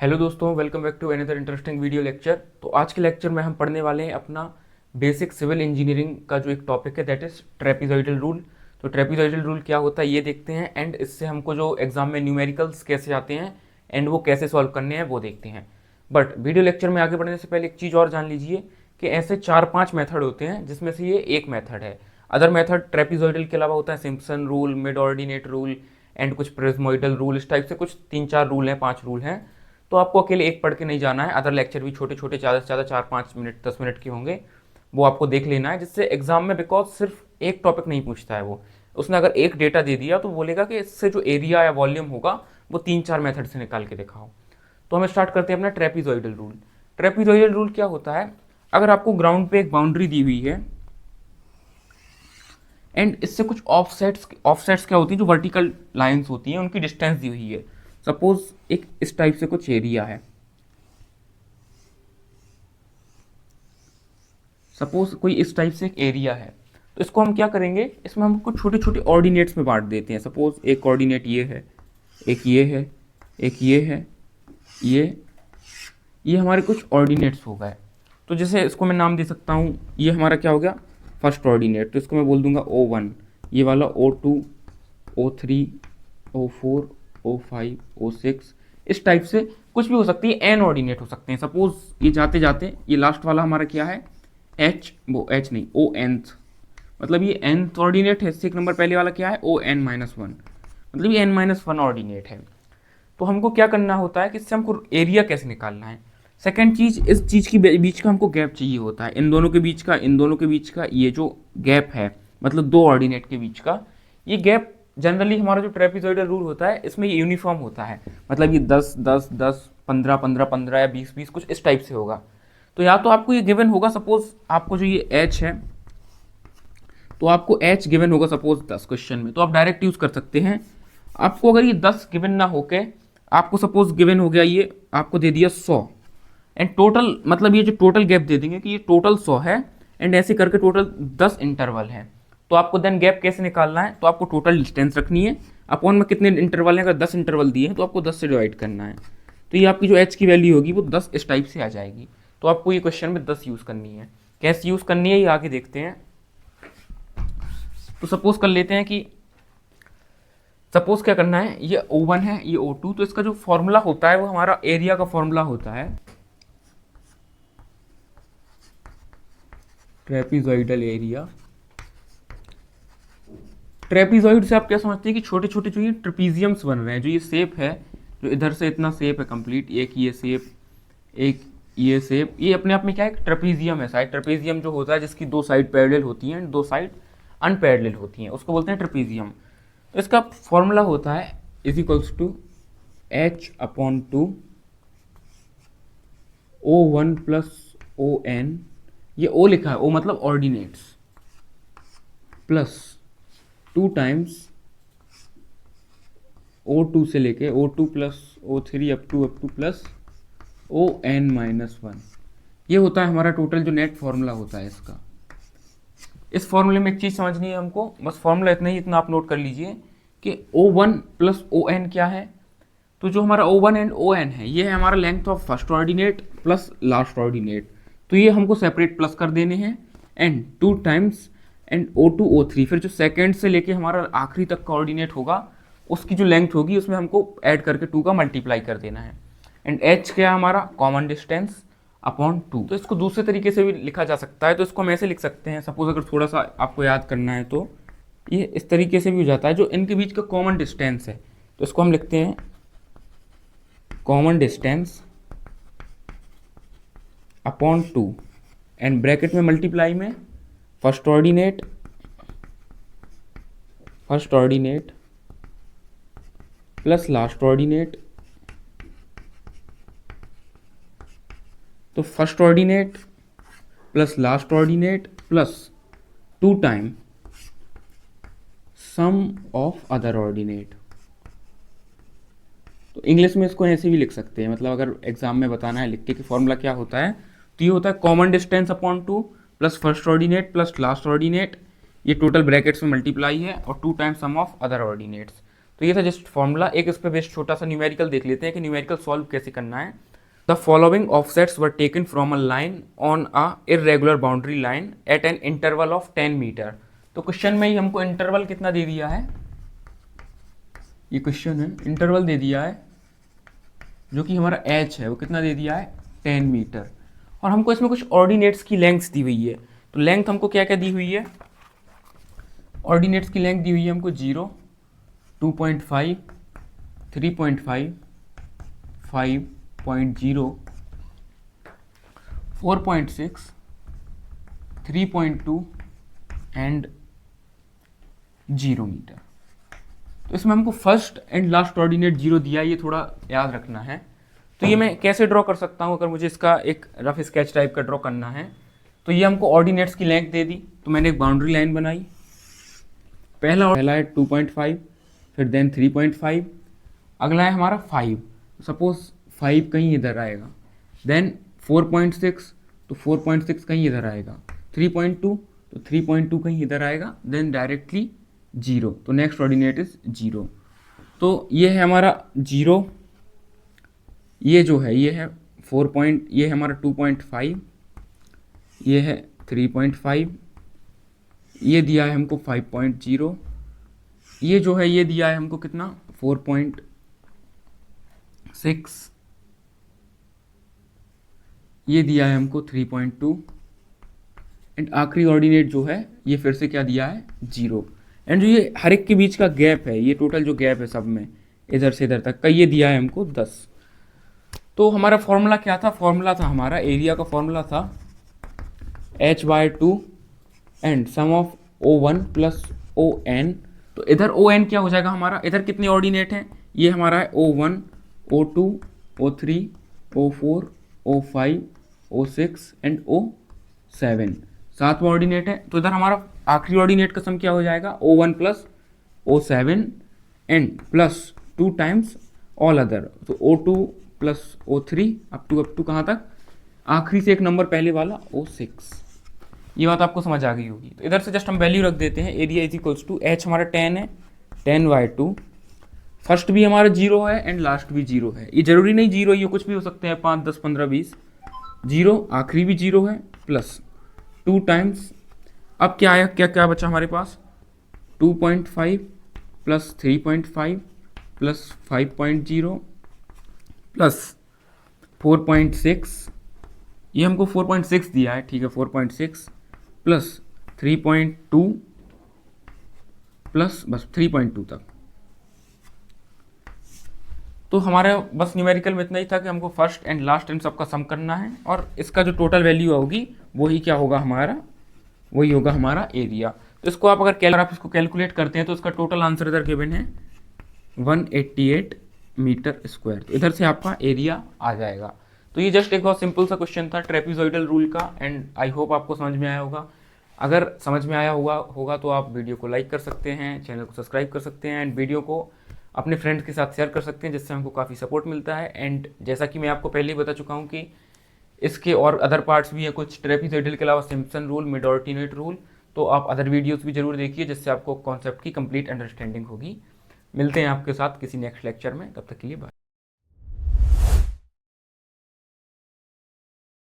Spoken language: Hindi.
हेलो दोस्तों, welcome back to another interesting video lecture. तो आज के लेक्चर में हम पढ़ने वाले हैं अपना बेसिक सिविल इंजीनियरिंग का जो एक टॉपिक है दैट इज़ ट्रेपीजॉइडल रूल। तो ट्रेपीजॉइडल रूल क्या होता है ये देखते हैं, एंड इससे हमको जो एग्जाम में न्यूमेरिकल्स कैसे आते हैं एंड वो कैसे सॉल्व करने हैं वो देखते हैं। बट वीडियो लेक्चर में आगे बढ़ने से पहले एक चीज़ और जान लीजिए कि ऐसे 4-5 मेथड होते हैं जिसमें से ये एक मेथड है। अदर मेथड ट्रेपीजॉइडल के अलावा होता है Simpson rule, mid ordinate rule and कुछ प्रिज्मोइडल रूल। इस टाइप से कुछ 3-4 रूल हैं, 5 रूल हैं। तो आपको अकेले एक पढ़ के नहीं जाना है, अदर लेक्चर भी छोटे छोटे ज़्यादा से ज़्यादा 4-5 मिनट 10 मिनट के होंगे, वो आपको देख लेना है, जिससे एग्जाम में बिकॉज सिर्फ एक टॉपिक नहीं पूछता है वो। उसने अगर एक डेटा दे दिया तो बोलेगा कि इससे जो एरिया या वॉल्यूम होगा वो 3-4 मेथड से निकाल के दिखाओ। तो हम स्टार्ट करते हैं अपना ट्रेपीजॉइडल रूल। ट्रेपीजॉइडल रूल क्या होता है? अगर आपको ग्राउंड पे एक बाउंड्री दी हुई है एंड इससे कुछ ऑफसेट्स क्या होती हैं, जो वर्टिकल लाइंस होती हैं उनकी डिस्टेंस दी हुई है। सपोज एक इस टाइप से कुछ एरिया है, सपोज कोई इस टाइप से एक एरिया है, तो इसको हम क्या करेंगे, इसमें हम कुछ छोटे छोटे ऑर्डिनेट्स में बांट देते हैं। सपोज एक कोऑर्डिनेट ये है, एक ये है, एक ये है, ये हमारे कुछ ऑर्डिनेट्स हो गए। तो जैसे इसको मैं नाम दे सकता हूँ, ये हमारा क्या हो गया, फर्स्ट ऑर्डिनेट, तो इसको मैं बोल दूंगा O1, ये वाला O2, O3, O4, O5, O6, इस टाइप से कुछ भी हो सकती है। एन ऑर्डिनेट हो सकते हैं। सपोज ये जाते जाते ये लास्ट वाला हमारा क्या है, एच, वो एच नहीं, ओ एनथ, मतलब ये nth ऑर्डिनेट है। इससे एक नंबर पहले वाला क्या है, ON-1, मतलब ये n-1 ऑर्डिनेट है। तो हमको क्या करना होता है कि इससे हमको एरिया कैसे निकालना है। सेकंड चीज, इस चीज की बीच का हमको गैप चाहिए होता है, इन दोनों के बीच का, इन दोनों के बीच का ये जो गैप है, मतलब दो ऑर्डिनेट के बीच का ये गैप। जनरली हमारा जो ट्रेपीजॉइडल रूल होता है इसमें ये यूनिफॉर्म होता है, मतलब ये 10-10-10, 15-15-15 या 20-20 कुछ इस टाइप से होगा। तो या तो आपको ये गिवन होगा, सपोज आपको जो ये h है तो आपको h गिवन होगा सपोज 10 क्वेश्चन में, तो आप डायरेक्ट यूज कर सकते हैं। आपको अगर ये 10 गिवन ना होके आपको सपोज गिवन हो गया, ये आपको दे दिया 100 एंड टोटल, मतलब ये जो टोटल गैप दे देंगे कि ये टोटल 100 है एंड ऐसे करके टोटल 10 इंटरवल है। तो आपको देन गैप कैसे निकालना है, तो आपको टोटल डिस्टेंस रखनी है अपॉन में कितने इंटरवल हैं। अगर 10 इंटरवल दिए हैं तो आपको 10 से डिवाइड करना है, तो ये आपकी जो h की वैल्यू होगी वो 10 इस टाइप से आ जाएगी। तो आपको ये क्वेश्चन में 10 यूज़ करनी है। कैसे यूज़ करनी है ये आगे देखते हैं। तो सपोज कर लेते हैं कि सपोज क्या करना है, ये O1 है, ये O2, तो इसका जो फॉर्मूला होता है वो हमारा एरिया का फॉर्मूला होता है ट्रेपीजॉइडल एरिया। ट्रेपीजॉइड से आप क्या समझते हैं कि छोटे छोटे जो ये ट्रेपीजियम्स बन रहे हैं, जो ये शेप है, जो इधर से इतना शेप है कंप्लीट, एक ये शेप, एक ये शेप, ये अपने आप में क्या है, ट्रेपीजियम है। साइड ट्रेपीजियम जो होता है जिसकी दो साइड पैरेलल होती हैं, दो साइड अनपैरेलल होती हैं, उसको बोलते हैं ट्रेपीजियम। तो इसका फॉर्मूला होता है is equals to H/2 O1 plus ON, ये O लिखा है, O मतलब ऑर्डिनेट्स, प्लस 2 टाइम्स O2 से लेके O2 plus O3 up two plus ON-1। ये होता है हमारा टोटल जो नेट फॉर्मूला होता है इसका। इस फॉर्मूले में एक चीज़ समझनी है हमको, बस फॉर्मूला इतना ही, इतना आप नोट कर लीजिए कि O1 प्लस ON क्या है। तो जो हमारा O1 एंड ON है ये है हमारा length of first ordinate plus last ordinate, तो ये हमको सेपरेट प्लस कर देने हैं and 2 times and O2 O3, फिर जो सेकेंड से लेके हमारा आखिरी तक का ऑर्डिनेट होगा उसकी जो लेंथ होगी उसमें हमको ऐड करके 2 का मल्टीप्लाई कर देना है। एंड h क्या है हमारा, कॉमन डिस्टेंस अपॉन 2। तो इसको दूसरे तरीके से भी लिखा जा सकता है, तो इसको हम ऐसे लिख सकते हैं। सपोज अगर थोड़ा सा आपको याद करना है तो ये इस तरीके से भी हो जाता है, जो इनके बीच का कॉमन डिस्टेंस है, तो इसको हम लिखते हैं common distance upon 2 and bracket में मल्टीप्लाई में first ordinate plus last ordinate. तो first ordinate plus last ordinate plus 2 time sum of other ordinate. तो इंग्लिश में इसको ऐसे भी लिख सकते हैं, मतलब अगर एग्जाम में बताना है लिख के कि फॉर्मूला क्या होता है, तो ये होता है common distance upon 2 plus first ordinate plus last ordinate, ये टोटल ब्रैकेट्स में मल्टीप्लाई है, और 2 times sum of other ordinates. तो ये था जस्ट फॉर्मूला। एक इस पर बेस्ट छोटा सा न्यूमेरिकल देख लेते हैं कि न्यूमेरिकल सॉल्व कैसे करना है। The following offsets were taken from a line on a irregular boundary line at an interval of 10 metre. तो क्वेश्चन में ही हमको इंटरवल कितना दे दिया है, ये क्वेश्चन है, इंटरवल दे दिया है जो कि हमारा h है वो कितना दे दिया है 10 मीटर, और हमको इसमें कुछ ऑर्डिनेट्स की लेंथ दी हुई है। तो लेंथ हमको क्या क्या दी हुई है, ऑर्डिनेट्स की लेंथ दी हुई है हमको 0, 2.5, 3.5, 5.0, 4.6, 3.2 एंड 0 मीटर। तो इसमें हमको फर्स्ट एंड लास्ट ऑर्डिनेट 0 दिया है, ये थोड़ा याद रखना है। तो ये मैं कैसे ड्रॉ कर सकता हूँ, अगर मुझे इसका एक रफ स्केच टाइप का ड्रॉ करना है। तो ये हमको ऑर्डिनेट्स की लेंथ दे दी, तो मैंने एक बाउंड्री लाइन बनाई। पहला है 2.5, फिर देन 3.5, अगला है हमारा 5, सपोज 5 कहीं इधर आएगा, देन 4.6, तो 4.6 कहीं इधर आएगा, 3.2, तो 3.2 कहीं इधर आएगा, देन डायरेक्टली 0, तो नेक्स्ट ऑर्डिनेट इज 0। तो ये है हमारा 0, ये जो है ये है 4 ये है हमारा 2.5, ये है 3.5, ये दिया है हमको 5.0, ये जो है ये दिया है हमको कितना 4.6, ये दिया है हमको 3.2, एंड आखिरी ऑर्डिनेट जो है ये फिर से क्या दिया है 0। एंड जो ये हर एक के बीच का गैप है, ये टोटल जो गैप है सब में इधर से इधर तक का, ये दिया है हमको 10। तो हमारा फॉर्मूला क्या था, फॉर्मूला था हमारा एरिया का, फॉर्मूला था h/2 and sum of O1 plus ON। तो इधर ON क्या हो जाएगा हमारा, इधर कितने ऑर्डिनेट हैं, ये हमारा है O1, O2, O3, O4, O5, O6 and O7, 7वां ordinate है। तो इधर हमारा आखिरी ऑर्डिनेट का सम क्या हो जाएगा O1 plus O7 and plus 2 times all other, तो O2 plus O3 up to कहाँ तक, आखिरी से एक नंबर पहले वाला O6। ये बात आपको समझ आ गई होगी। तो इधर से जस्ट हम वैल्यू रख देते हैं, area is equals to h हमारा 10 है, 10/2, फर्स्ट भी हमारा 0 है एंड लास्ट भी 0 है। ये जरूरी नहीं 0 ये कुछ भी हो सकते हैं, 5, 10, 15, 20, 0 आखिरी भी 0 है, प्लस 2 टाइम्स, अब क्या आया, क्या क्या बचा हमारे पास 2.5 प्लस 3.5 प्लस 5.0 प्लस 4.6, ये हमको 4.6 दिया है, ठीक है 4.6 प्लस 3.2 प्लस बस 3.2 तक। तो हमारा बस न्यूमेरिकल में इतना ही था कि हमको फर्स्ट एंड लास्ट एंड सबका सम करना है, और इसका जो टोटल वैल्यू होगी वही क्या होगा हमारा, वही होगा हमारा एरिया। तो इसको आप अगर आप इसको कैलकुलेट करते हैं तो इसका टोटल आंसर इधर गिवन है 188 मीटर स्क्वायर। तो इधर से आपका एरिया आ जाएगा। तो ये जस्ट एक बहुत सिंपल सा क्वेश्चन था ट्रेपेजॉइडल रूल का, एंड आई होप आपको समझ में आया होगा। अगर समझ में आया होगा तो आप वीडियो को लाइक कर सकते हैं, चैनल को सब्सक्राइब कर सकते हैं, एंड वीडियो को अपने फ्रेंड्स के साथ शेयर कर सकते हैं, जिससे हमको काफ़ी सपोर्ट मिलता है। एंड जैसा कि मैं आपको पहले ही बता चुका हूँ कि इसके और अदर पार्ट्स भी हैं कुछ ट्रेपेजॉइडल के अलावा, Simpson rule, mid ordinate rule. तो आप अदर वीडियोस भी जरूर देखिए, जिससे आपको कॉन्सेप्ट की कंप्लीट अंडरस्टैंडिंग होगी। मिलते हैं आपके साथ किसी नेक्स्ट लेक्चर में, तब तक के लिए बाय।